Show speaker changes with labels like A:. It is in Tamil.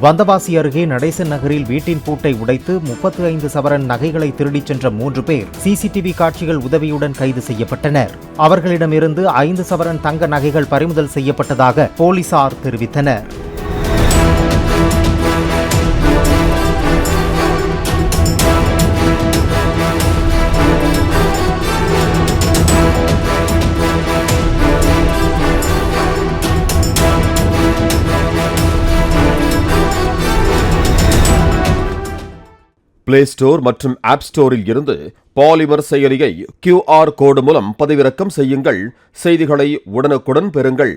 A: வந்தவாசி அருகே நடேசன் நகரில் வீட்டின் பூட்டை உடைத்து 35 சவரன் நகைகளை திருடிச் சென்ற 3 பேர் சிசிடிவி காட்சிகள் உதவியுடன் கைது செய்யப்பட்டனர். அவர்களிடமிருந்து 5 சவரன் தங்க நகைகள் பறிமுதல் செய்யப்பட்டதாக போலீசார் தெரிவித்தனர்.
B: பிளே ஸ்டோர் மற்றும் ஆப் ஸ்டோரில் இருந்து பாலிமர் செயலியை QR கோடு மூலம் பதிவிறக்கம் செய்யுங்கள். செய்திகளை உடனுக்குடன் பெறுங்கள்.